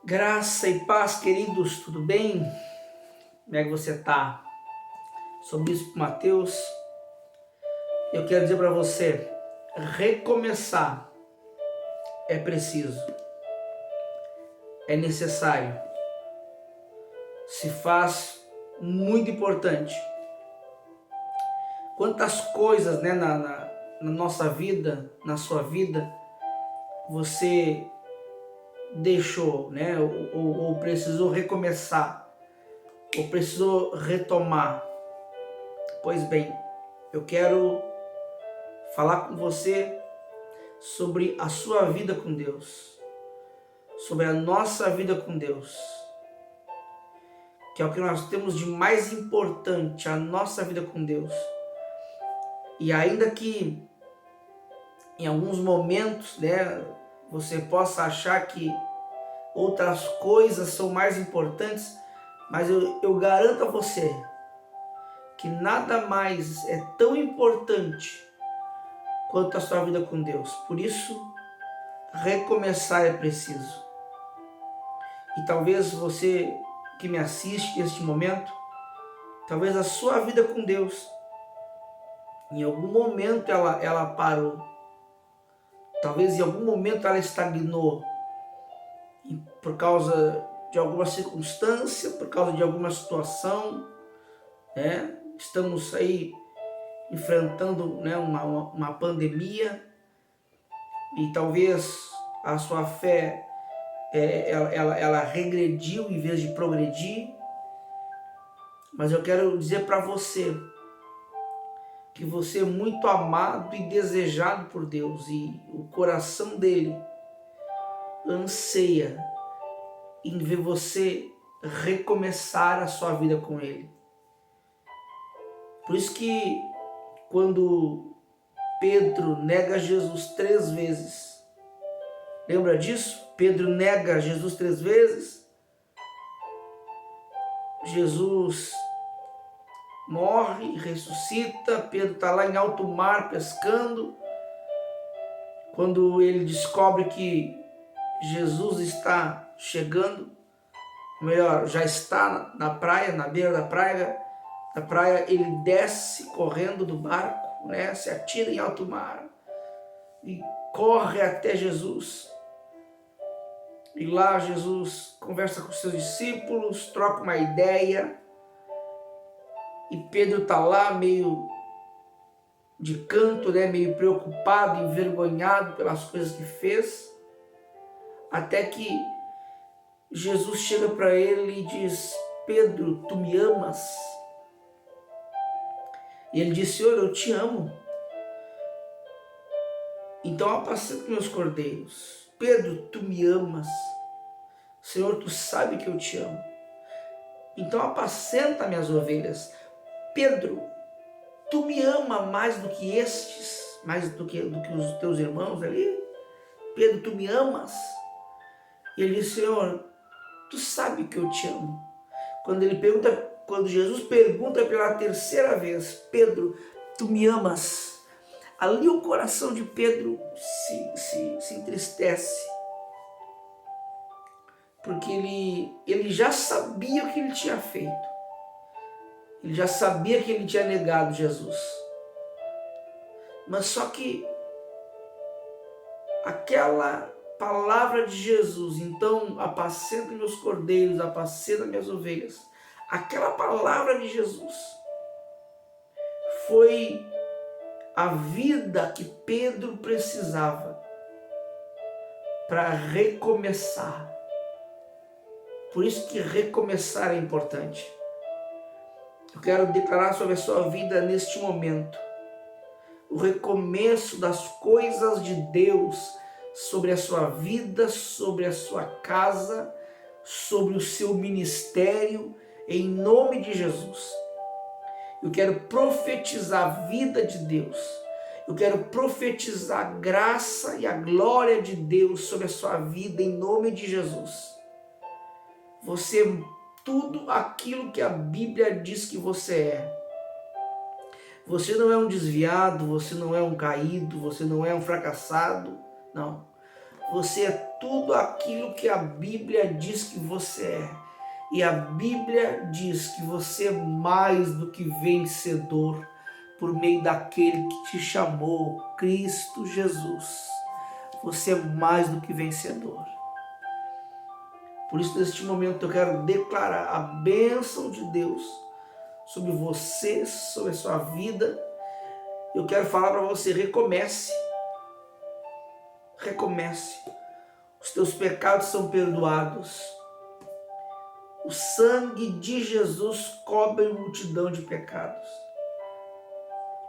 Graça e paz, queridos, tudo bem? Como é que você tá? Sou o Bispo Mateus. Eu quero dizer para você, recomeçar é preciso, é necessário, se faz muito importante. Quantas coisas, né, na nossa vida, na sua vida, você deixou, né, ou precisou recomeçar, ou precisou retomar. Pois bem, eu quero falar com você sobre a sua vida com Deus, sobre a nossa vida com Deus, que é o que nós temos de mais importante, a nossa vida com Deus. E ainda que em alguns momentos, né, você possa achar que outras coisas são mais importantes, mas eu garanto a você que nada mais é tão importante quanto a sua vida com Deus. Por isso, recomeçar é preciso. E talvez você que me assiste neste momento, talvez a sua vida com Deus, em algum momento ela parou. Talvez em algum momento ela estagnou. Por causa de alguma circunstância, por causa de alguma situação, né? Estamos aí enfrentando, né, uma pandemia e talvez a sua fé ela regrediu em vez de progredir. Mas eu quero dizer para você que você é muito amado e desejado por Deus e o coração dele anseia em ver você recomeçar a sua vida com ele. Por isso que quando Pedro nega Jesus 3 vezes, lembra disso? Pedro nega Jesus 3 vezes, Jesus morre, ressuscita, Pedro está lá em alto mar pescando. Quando ele descobre que Jesus está chegando, melhor, já está na praia, na beira da praia, ele desce correndo do barco, né, se atira em alto mar e corre até Jesus. E lá Jesus conversa com seus discípulos, troca uma ideia, e Pedro está lá meio de canto, né, meio preocupado, envergonhado pelas coisas que fez, até que Jesus chega para ele e diz: Pedro, tu me amas? E ele disse: Senhor, eu te amo. Então apacenta meus cordeiros. Pedro, tu me amas? Senhor, tu sabe que eu te amo. Então apacenta minhas ovelhas. Pedro, tu me ama mais do que estes, mais do que os teus irmãos ali? Pedro, tu me amas? E ele disse: Senhor, tu sabe que eu te amo. Quando Jesus pergunta pela terceira vez: Pedro, tu me amas? Ali o coração de Pedro se entristece, porque ele já sabia o que ele tinha feito. Ele já sabia que ele tinha negado Jesus. Mas só que aquela palavra de Jesus, então apacenta meus cordeiros, apacenta minhas ovelhas, aquela palavra de Jesus foi a vida que Pedro precisava para recomeçar. Por isso que recomeçar é importante. Eu quero declarar sobre a sua vida neste momento o recomeço das coisas de Deus sobre a sua vida, sobre a sua casa, sobre o seu ministério, em nome de Jesus. Eu quero profetizar a vida de Deus. Eu quero profetizar a graça e a glória de Deus sobre a sua vida, em nome de Jesus. Você é tudo aquilo que a Bíblia diz que você é. Você não é um desviado, você não é um caído, você não é um fracassado, não. Você é tudo aquilo que a Bíblia diz que você é. E a Bíblia diz que você é mais do que vencedor por meio daquele que te chamou, Cristo Jesus. Você é mais do que vencedor. Por isso, neste momento, eu quero declarar a bênção de Deus sobre você, sobre a sua vida. Eu quero falar para você, recomece. Recomece. Os teus pecados são perdoados. O sangue de Jesus cobre multidão de pecados.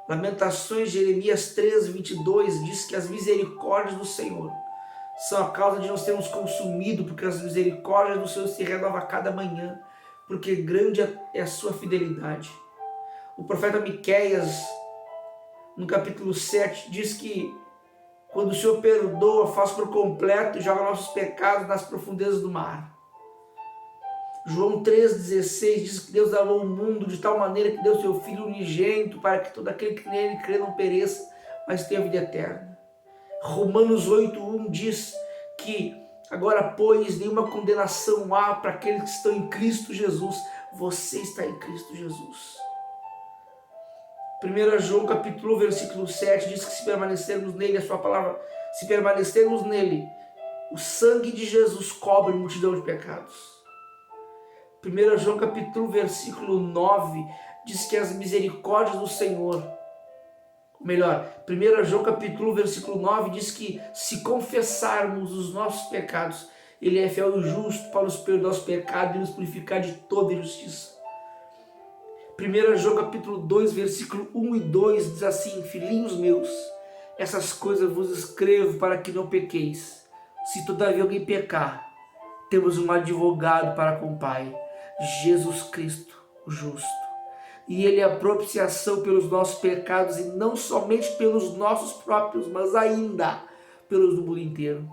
Lamentações, Jeremias 13, 22, diz que as misericórdias do Senhor são a causa de nós termos consumido, porque as misericórdias do Senhor se renovam a cada manhã, porque grande é a sua fidelidade. O profeta Miqueias, no capítulo 7, diz que quando o Senhor perdoa, faz por completo e joga nossos pecados nas profundezas do mar. João 3,16 diz que Deus amou o mundo de tal maneira que deu seu Filho unigênito para que todo aquele que nele crê não pereça, mas tenha vida eterna. Romanos 8,1 diz que agora, pois, nenhuma condenação há para aqueles que estão em Cristo Jesus. Você está em Cristo Jesus. 1 João capítulo 1, versículo 7 diz que se permanecermos nele, a sua palavra, se permanecermos nele, o sangue de Jesus cobre multidão de pecados. 1 João capítulo 1, versículo 9 diz que as misericórdias do Senhor, ou melhor, 1 João capítulo 1, versículo 9 diz que se confessarmos os nossos pecados, Ele é fiel e justo para nos perdoar os pecados e nos purificar de toda injustiça. 1 João capítulo 2, versículo 1 e 2 diz assim: filhinhos meus, essas coisas vos escrevo para que não pequeis. Se todavia alguém pecar, temos um advogado para com o Pai, Jesus Cristo, o justo. E Ele é a propiciação pelos nossos pecados, e não somente pelos nossos próprios, mas ainda pelos do mundo inteiro.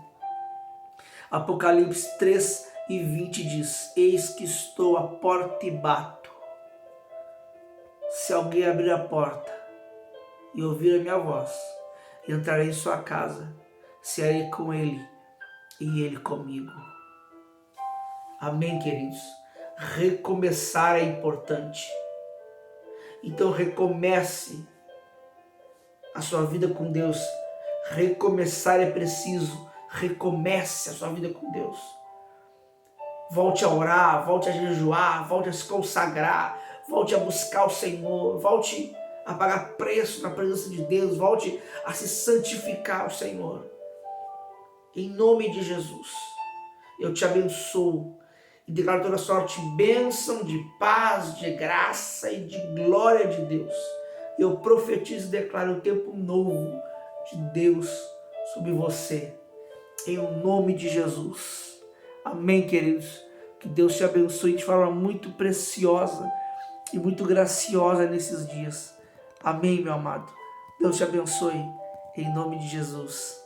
Apocalipse 3 e 20 diz: eis que estou à porta e bato. Se alguém abrir a porta e ouvir a minha voz, entrarei em sua casa, cearei com ele e ele comigo. Amém, queridos? Recomeçar é importante. Então recomece a sua vida com Deus. Recomeçar é preciso. Recomece a sua vida com Deus. Volte a orar, volte a jejuar, volte a se consagrar, volte a buscar o Senhor, volte a pagar preço na presença de Deus, volte a se santificar ao Senhor. Em nome de Jesus, eu te abençoo e declaro toda sorte de bênção, de paz, de graça e de glória de Deus. Eu profetizo e declaro um tempo novo de Deus sobre você, em nome de Jesus. Amém, queridos? Que Deus te abençoe de forma muito preciosa e muito graciosa nesses dias. Amém, meu amado? Deus te abençoe, em nome de Jesus.